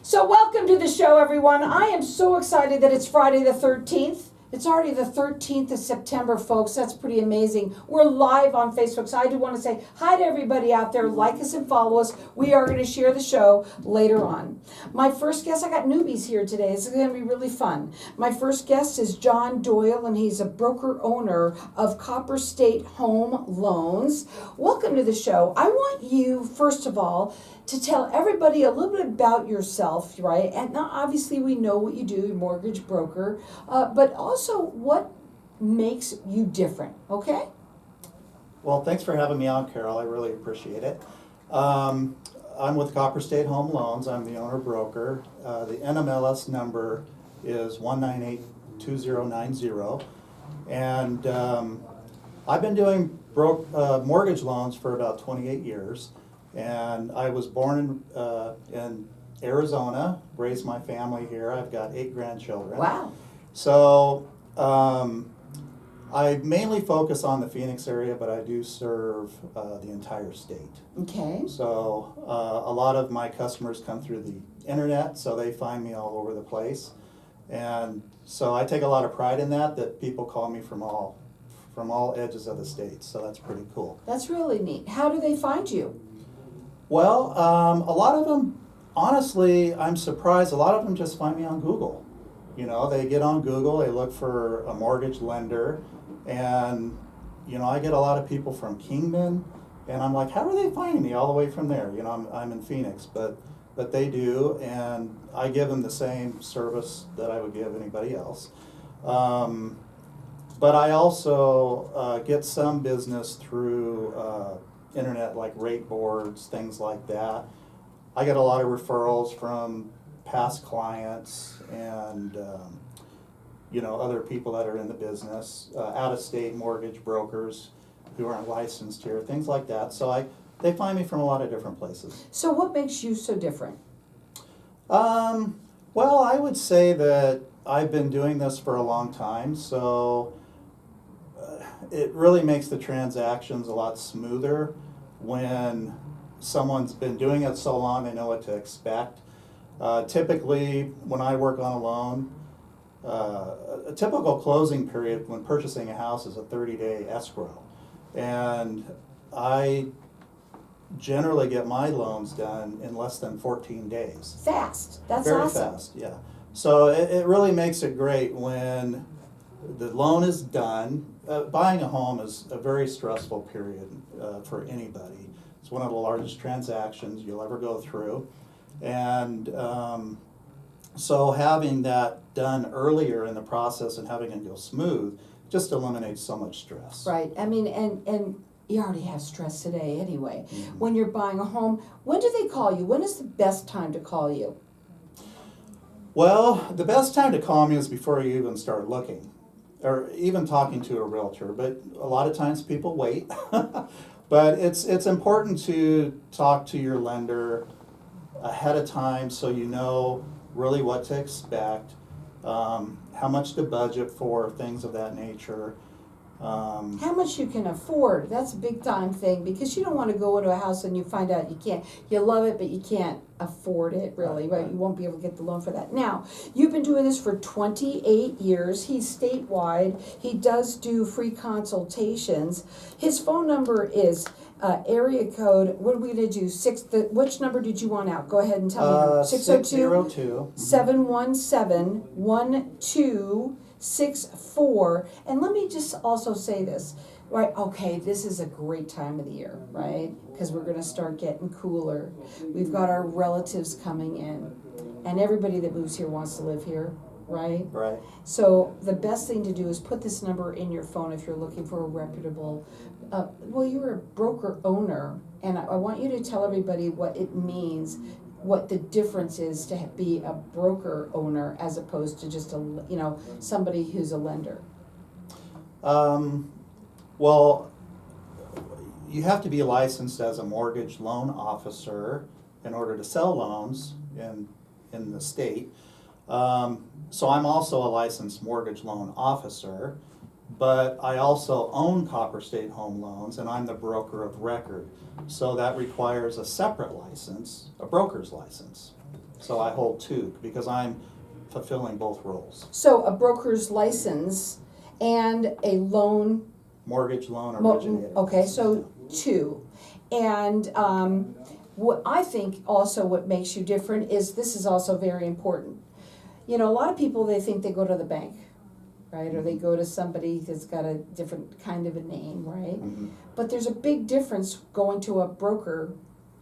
So welcome to the show, everyone. I am so excited that it's Friday the 13th. It's already the 13th of September, folks. That's pretty amazing. We're live on Facebook, so I do want to say hi to everybody out there. Like us and follow us. We are going to share the show later on. My first guest, I got newbies here today. It's going to be really fun. My first guest is John Doyle, and he's a broker owner of Copper State Home Loans. Welcome to the show. I want you, first of all, to tell everybody a little bit about yourself, right? And now obviously we know what you do, you're a mortgage broker, but also what makes you different, okay? Well, thanks for having me on, Carol. I really appreciate it. I'm with Copper State Home Loans. I'm the owner broker. The NMLS number is 1982090. And I've been doing mortgage loans for about 28 years. And I was born in Arizona, raised my family here. I've got 8 grandchildren. Wow. So I mainly focus on the Phoenix area, but I do serve the entire state. Okay. So a lot of my customers come through the internet, so they find me all over the place. And so I take a lot of pride in that people call me from all edges of the state, so that's pretty cool. That's really neat. How do they find you? Well, a lot of them, honestly, I'm surprised, a lot of them just find me on Google. You know, they get on Google, they look for a mortgage lender, and, you know, I get a lot of people from Kingman, and I'm like, how are they finding me all the way from there? You know, I'm in Phoenix, but they do, and I give them the same service that I would give anybody else. But I also get some business through internet, like rate boards, things like that. I get a lot of referrals from past clients and you know, other people that are in the business, out-of-state mortgage brokers who aren't licensed here, things like that. So they find me from a lot of different places. So what makes you so different? Well, I would say that I've been doing this for a long time, so it really makes the transactions a lot smoother when someone's been doing it so long they know what to expect. Typically, when I work on a loan, a typical closing period when purchasing a house is a 30-day escrow. And I generally get my loans done in less than 14 days. Fast. That's Very awesome. fast, yeah. So it really makes it great when the loan is done. Buying a home is a very stressful period for anybody. It's one of the largest transactions you'll ever go through. And so having that done earlier in the process and having it go smooth just eliminates so much stress. Right. I mean, and you already have stress today anyway. Mm-hmm. When you're buying a home, when do they call you? When is the best time to call you? Well, the best time to call me is before you even start looking, or even talking to a realtor, but a lot of times people wait. But it's important to talk to your lender ahead of time so you know really what to expect, how much to budget for, things of that nature. How much you can afford, that's a big time thing, because you don't want to go into a house and you find out you can't, you love it, but you can't afford it really, right? You won't be able to get the loan for that. Now, you've been doing this for 28 years. He's statewide. He does do free consultations. His phone number is area code, what are we going to do? Which number did you want out? Go ahead and tell me. 602 717 1264. And let me just also say this, right? Okay, this is a great time of the year, right? Because we're going to start getting cooler. We've got our relatives coming in, and everybody that moves here wants to live here, right? Right. So the best thing to do is put this number in your phone if you're looking for a reputable, well, you're a broker owner, and I want you to tell everybody what it means, what the difference is to be a broker owner as opposed to just somebody who's a lender. Well, you have to be licensed as a mortgage loan officer in order to sell loans in the state. So I'm also a licensed mortgage loan officer, but I also own Copper State Home Loans, and I'm the broker of record. So that requires a separate license, a broker's license. So I hold two because I'm fulfilling both roles. So a broker's license and a loan. Mortgage loan Mo- originator. Okay, so two. And what I think also what makes you different is, this is also very important. You know, a lot of people, they think they go to the bank, right? Or they go to somebody that's got a different kind of a name, right? Mhm. But there's a big difference going to a broker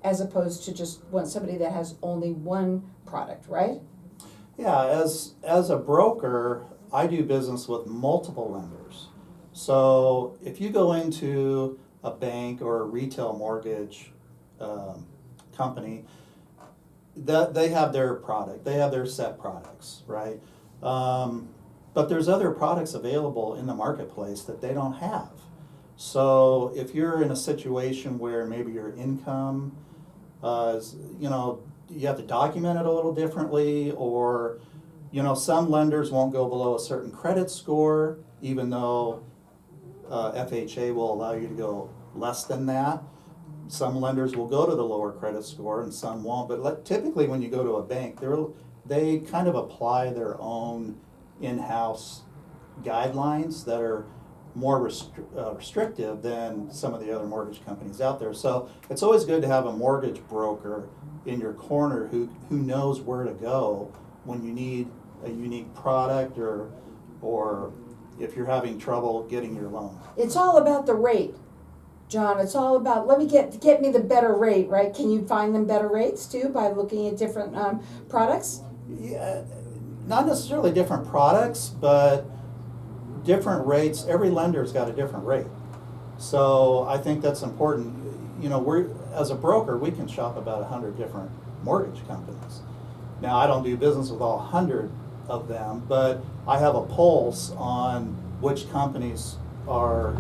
as opposed to just somebody that has only one product, right? Yeah, as a broker, I do business with multiple lenders. So if you go into a bank or a retail mortgage company, that they have their product, they have their set products, right? But there's other products available in the marketplace that they don't have. So if you're in a situation where maybe your income is, you have to document it a little differently, or some lenders won't go below a certain credit score, even though FHA will allow you to go less than that. Some lenders will go to the lower credit score and some won't, but typically when you go to a bank, they kind of apply their own in-house guidelines that are more restrictive than some of the other mortgage companies out there. So it's always good to have a mortgage broker in your corner who knows where to go when you need a unique product, or if you're having trouble getting your loan. It's all about the rate, John. It's all about, let me get me the better rate, right? Can you find them better rates too by looking at different products? Yeah, not necessarily different products, but different rates. Every lender's got a different rate. So I think that's important. As a broker, we can shop about 100 different mortgage companies. Now, I don't do business with all 100 of them, but I have a pulse on which companies are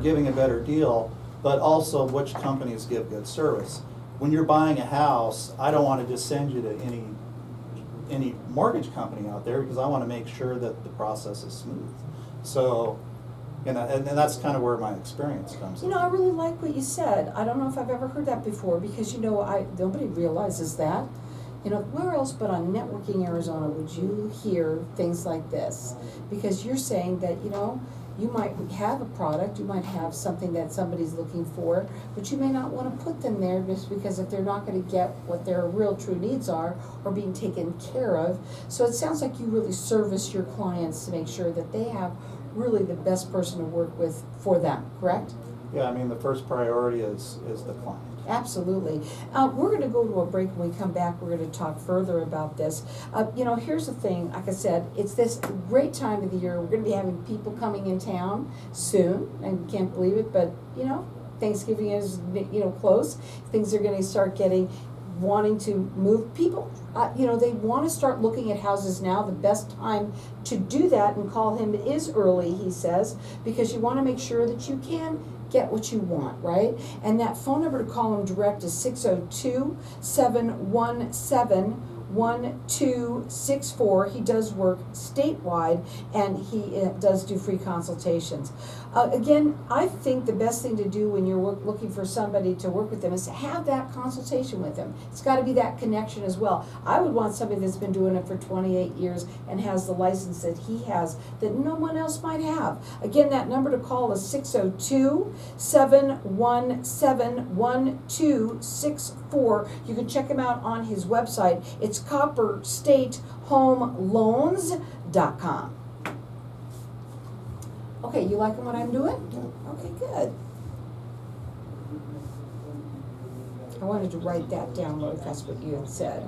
giving a better deal, but also which companies give good service. When you're buying a house, I don't want to just send you to any mortgage company out there, because I want to make sure that the process is smooth. So, and that's kind of where my experience comes in. I really like what you said. I don't know if I've ever heard that before, because nobody realizes that. Where else but on Networking Arizona would you hear things like this? Because you're saying that, you might have a product, you might have something that somebody's looking for, but you may not want to put them there just because if they're not going to get what their real true needs are or being taken care of. So it sounds like you really service your clients to make sure that they have really the best person to work with for them, correct? Yeah, the first priority is the client. Absolutely. We're going to go to a break. When we come back, we're going to talk further about this. Here's the thing. Like I said, it's this great time of the year. We're going to be having people coming in town soon. I can't believe it, but, Thanksgiving is, close. Things are going to start wanting to move people. They want to start looking at houses now. The best time to do that and call him is early, he says, because you want to make sure that you can get what you want, right? And that phone number to call him direct is 602-717-1264. He does work statewide, and he does do free consultations. Again, I think the best thing to do when you're looking for somebody to work with them is to have that consultation with them. It's got to be that connection as well. I would want somebody that's been doing it for 28 years and has the license that he has that no one else might have. Again, that number to call is 602-717-1264. You can check him out on his website. It's copperstatehomeloans.com. Okay, you liking what I'm doing? Okay, good. I wanted to write that down if that's what you had said.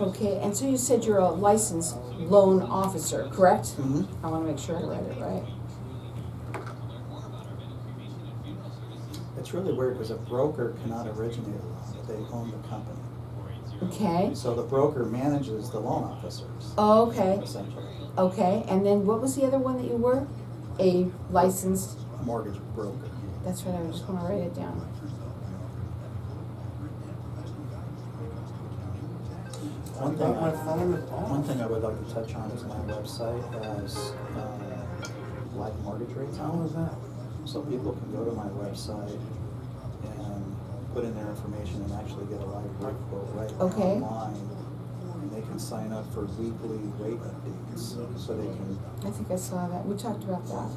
Okay, and so you said you're a licensed loan officer, correct? Mm-hmm. I want to make sure I read it right. It's really weird because a broker cannot originate a loan, but they own the company. Okay. So the broker manages the loan officers. Oh, okay. Essentially. Okay, and then what was the other one that you were? A licensed, Mortgage broker. that's right, I was just going to write it down. One thing I would like to touch on is my website has live mortgage rates How on was that? So people can go to my website and put in their information and actually get a live rate quote right Okay. online. And they can sign up for weekly rate updates, so they can. I think I saw that. We talked about that.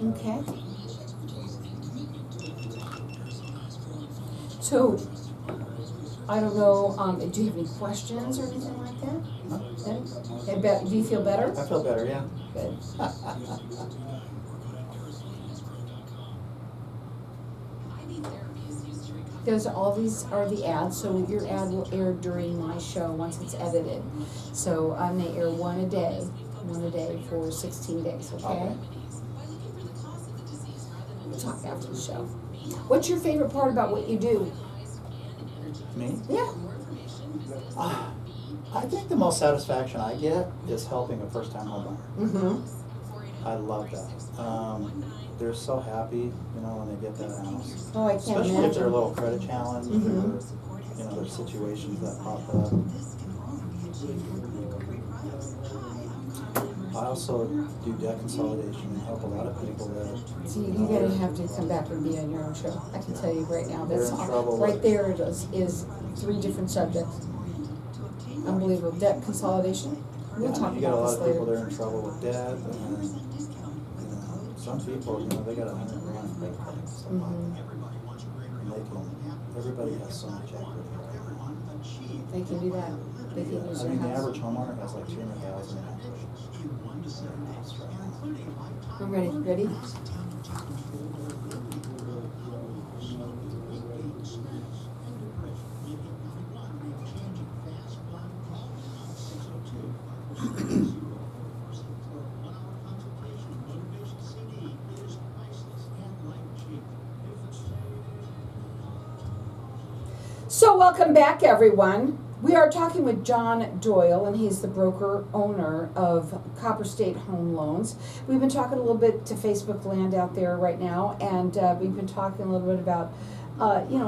Okay. So, I don't know, do you have any questions or anything like that? Any? Do you feel better? I feel better, yeah. Good. These are the ads, so your ad will air during my show once it's edited. So I'm gonna air one a day for 16 days, okay? We'll talk after the show. What's your favorite part about what you do? Me? Yeah. I think the most satisfaction I get is helping a first-time homeowner. Mm-hmm. I love that. They're so happy, when they get that house. Oh, I can't Especially if imagine. they're a little credit challenged, Mhm. or, there's situations that pop up. I also do debt consolidation and help a lot of people that. See, you're gonna have to come back and be on your own show. I can tell you right now, that's They're in trouble right with- there. It is 3 different subjects. Unbelievable. Debt consolidation. We'll Yeah, talk you got a about lot this of people later. that are in trouble with debt, and some people, they got 100 grand in bank cards. Mhm. And everybody has so much equity right now. They can do that. They can use I your mean, the house. average homeowner has like 200,000 in equity in their house right now. I'm ready. Ready? So welcome back, everyone. We are talking with John Doyle, and he's the broker owner of Copper State Home Loans. We've been talking a little bit to Facebook land out there right now, and we've been talking a little bit about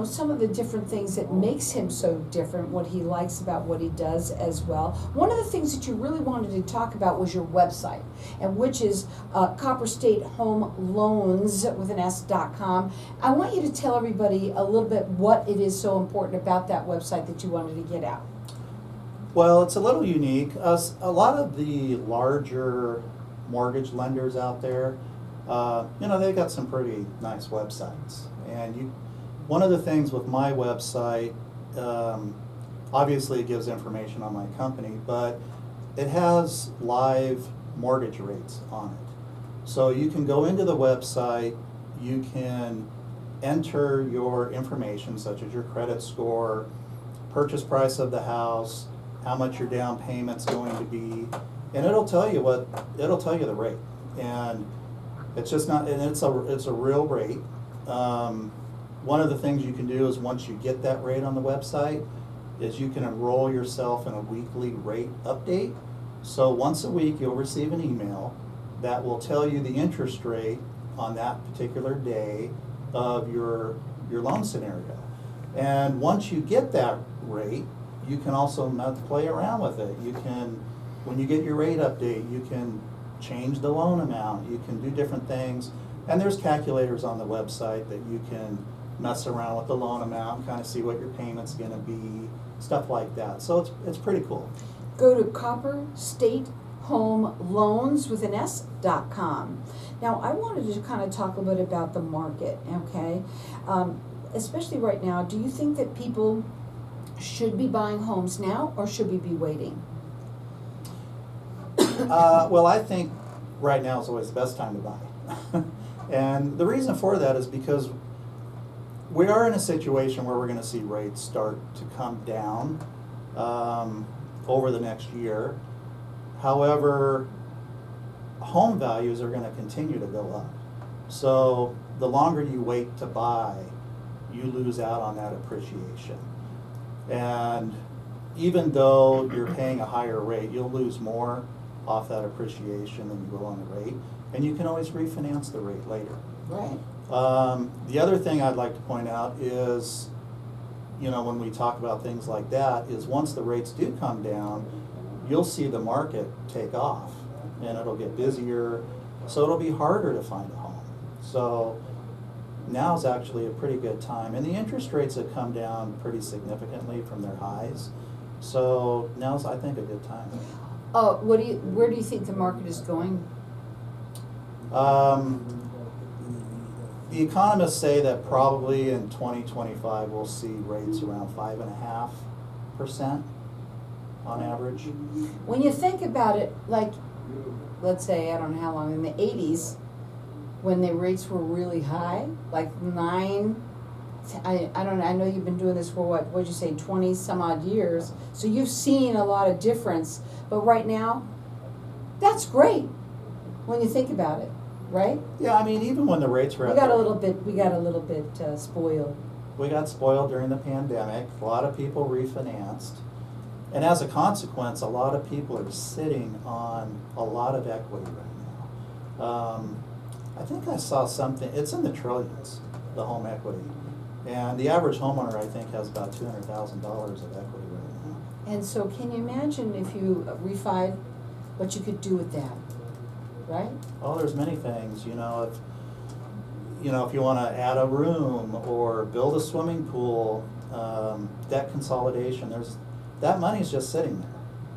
some of the different things that makes him so different, what he likes about what he does as well. One of the things that you really wanted to talk about was your website, and which is Copper State Home Loans with an S.com. I want you to tell everybody a little bit what it is so important about that website that you wanted to get out. Well, it's a little unique. A lot of the larger mortgage lenders out there, they've got some pretty nice websites. And one of the things with my website, obviously it gives information on my company, but it has live mortgage rates on it. So you can go into the website, you can enter your information such as your credit score, purchase price of the house, how much your down payment's going to be, and it'll tell you the rate. And it's just not, and it's a real rate. One of the things you can do is once you get that rate on the website is you can enroll yourself in a weekly rate update. So once a week you'll receive an email that will tell you the interest rate on that particular day of your loan scenario. And once you get that rate, you can also play around with it. You can, when you get your rate update, you can change the loan amount, you can do different things. And there's calculators on the website that you can mess around with the loan amount, kind of see what your payment's gonna be, stuff like that. So it's pretty cool. Go to Copper State Home Loans with an S.com. Now, I wanted to kind of talk a little bit about the market, okay? Especially right now, do you think that people should be buying homes now, or should we be waiting? Well, I think right now is always the best time to buy. And the reason for that is because we are in a situation where we're going to see rates start to come down over the next year. However, home values are going to continue to go up. So the longer you wait to buy, you lose out on that appreciation. And even though you're paying a higher rate, you'll lose more off that appreciation than you will on the rate. And you can always refinance the rate later. Right. The other thing I'd like to point out is, when we talk about things like that, is once the rates do come down, you'll see the market take off and it'll get busier, so it'll be harder to find a home. So now's actually a pretty good time, and the interest rates have come down pretty significantly from their highs, so now's, I think, a good time. Where do you think the market is going? The economists say that probably in 2025 we'll see rates around 5.5% on average. When you think about it, like, let's say, I don't know how long, in the 80s, when the rates were really high, like I don't know, I know you've been doing this for what'd you say, 20 some odd years, so you've seen a lot of difference, but right now, that's great, when you think about it, right? Yeah, I mean, even when the rates were We got a little bit spoiled. We got spoiled during the pandemic. A lot of people refinanced. And as a consequence, a lot of people are sitting on a lot of equity right now. I think I saw something, it's in the trillions, the home equity. And the average homeowner, I think, has about $200,000 of equity right now. And so can you imagine if you refied, what you could do with that, right? Oh, there's many things, if you want to add a room or build a swimming pool, debt consolidation, that money's just sitting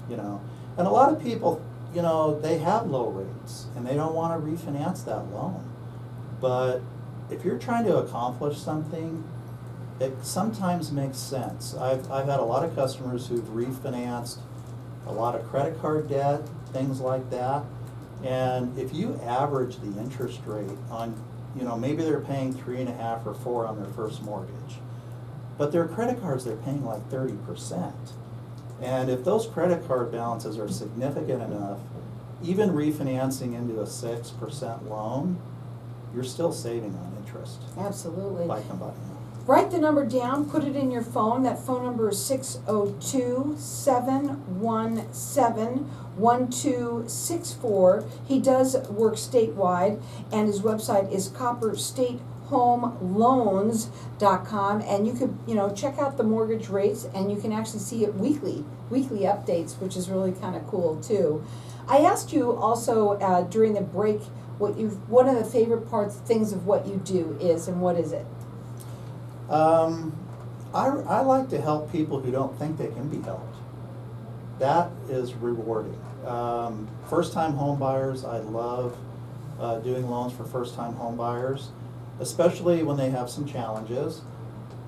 there, And a lot of people, they have low rates and they don't want to refinance that loan. But if you're trying to accomplish something, it sometimes makes sense. I've had a lot of customers who've refinanced a lot of credit card debt, things like that. And if you average the interest rate on, maybe they're paying 3.5 or 4 on their first mortgage, but their credit cards, they're paying like 30%. And if those credit card balances are significant enough, even refinancing into a 6% loan, you're still saving on interest. Absolutely. By combining them. Write the number down, put it in your phone. That phone number is 602-717-1264. He does work statewide, and his website is copperstatehomeloans.com, and you could, check out the mortgage rates, and you can actually see it weekly updates, which is really kind of cool too. I asked you also during the break one of the favorite things of what you do is, and what is it? I like to help people who don't think they can be helped. That is rewarding. First-time home buyers, I love doing loans for first-time home buyers, especially when they have some challenges,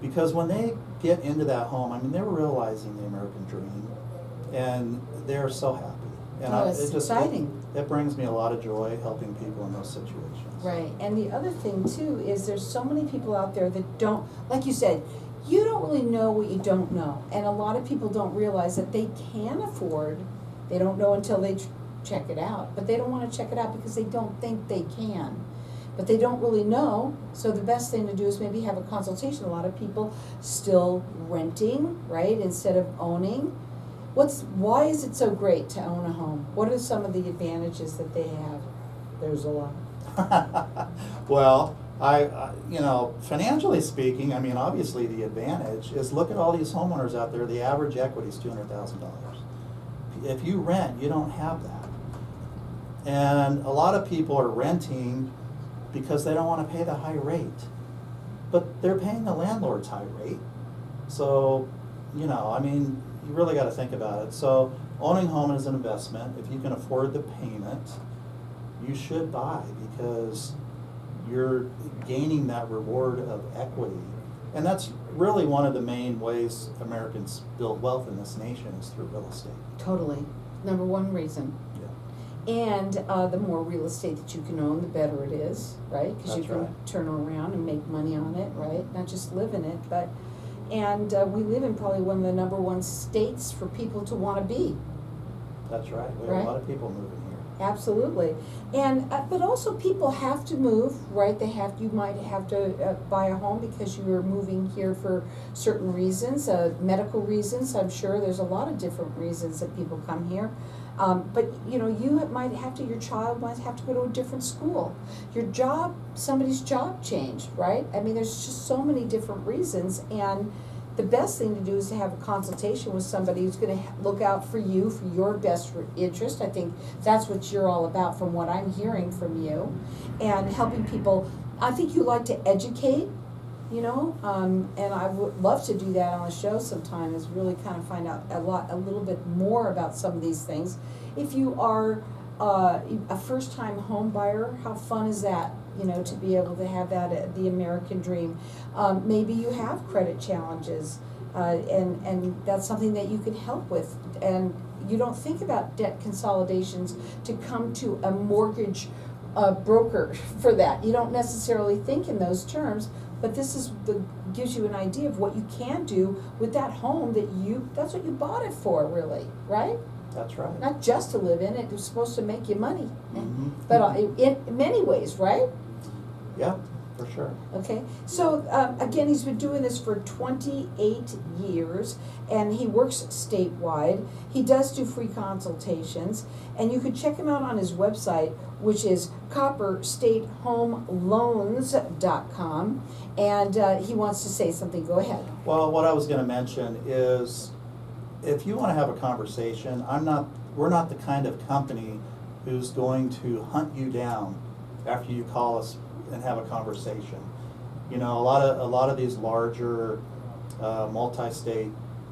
because when they get into that home, they're realizing the American dream, and they're so happy. And it's exciting. It brings me a lot of joy helping people in those situations. Right, and the other thing too is there's so many people out there that don't, like you said, you don't really know what you don't know. And a lot of people don't realize that they can afford, they don't know until they check it out, but they don't want to check it out because they don't think they can. But they don't really know, so the best thing to do is maybe have a consultation. A lot of people still renting, right, instead of owning. Why is it so great to own a home? What are some of the advantages that they have? There's a lot. Well, financially speaking, obviously the advantage is, look at all these homeowners out there, the average equity is $200,000. If you rent, you don't have that. And a lot of people are renting because they don't want to pay the high rate. But they're paying the landlord's high rate. So, you really got to think about it. So owning a home is an investment. If you can afford the payment, you should buy, because you're gaining that reward of equity. And that's really one of the main ways Americans build wealth in this nation, is through real estate. Totally. Number one reason. Yeah. And the more real estate that you can own, the better it is, right? Because you can turn around and make money on it, right? Not just live in it, but... And we live in probably one of the number one states for people to want to be. That's right. We have a lot of people moving here. Absolutely. And but also people have to move, right? You might have to buy a home because you're moving here for certain reasons, medical reasons. I'm sure there's a lot of different reasons that people come here. But might have to. Your child might have to go to a different school. Somebody's job changed, right? I mean, there's just so many different reasons, and the best thing to do is to have a consultation with somebody who's going to look out for you, for your best interest. I think that's what you're all about, from what I'm hearing from you, and helping people. I think you like to educate. And I would love to do that on the show sometime, is really kind of find out a little bit more about some of these things. If you are a first-time home buyer, how fun is that, to be able to have that, the American dream. Maybe you have credit challenges, and that's something that you can help with, and you don't think about debt consolidations to come to a mortgage broker for that. You don't necessarily think in those terms, but this gives you an idea of what you can do with that home that's what you bought it for, really, right? That's right. Not just to live in it, it's supposed to make you money. Mm-hmm. But in many ways, right? Yeah, for sure. Okay, so again, he's been doing this for 28 years, and he works statewide. He does do free consultations, and you could check him out on his website, which is copperstatehomeloans.com, and he wants to say something. Go ahead. Well, what I was going to mention is, if you want to have a conversation, we're not the kind of company who's going to hunt you down after you call us and have a conversation. A lot of these larger multi-state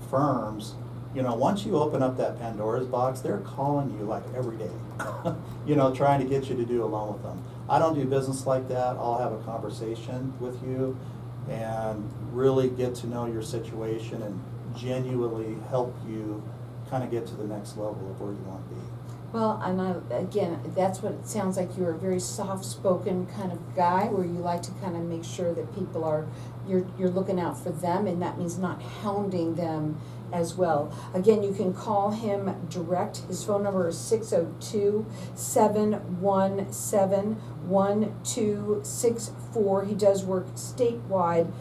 firms, once you open up that Pandora's box, they're calling you like every day, trying to get you to do a loan with them. I don't do business like that. I'll have a conversation with you and really get to know your situation and genuinely help you kind of get to the next level of where you want to be. Well, and again, that's what it sounds like. You're a very soft-spoken kind of guy, where you like to kind of make sure that people you're looking out for them, and that means not hounding them as well. Again, you can call him direct. His phone number is 602-717-1264. He does work statewide.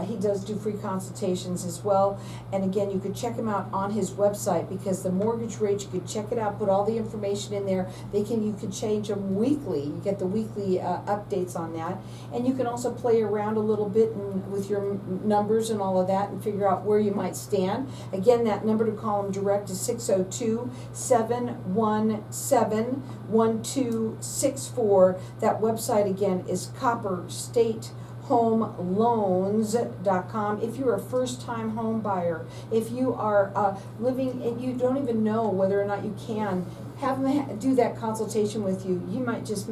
He does do free consultations as well. And again, you could check him out on his website, because the mortgage rates, you could check it out, put all the information in there. You can change them weekly. You get the weekly updates on that. And you can also play around a little bit with your numbers and all of that, and figure out where you might stand. Again, that number to call him direct is 602-717-1264. That website again is copperstatehomeloans.com. If you're a first-time home buyer, if you are living and you don't even know whether or not you can, have them do that consultation with you. You might just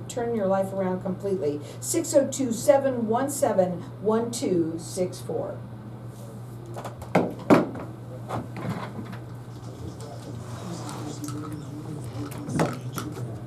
turn your life around completely. 602-717-1264.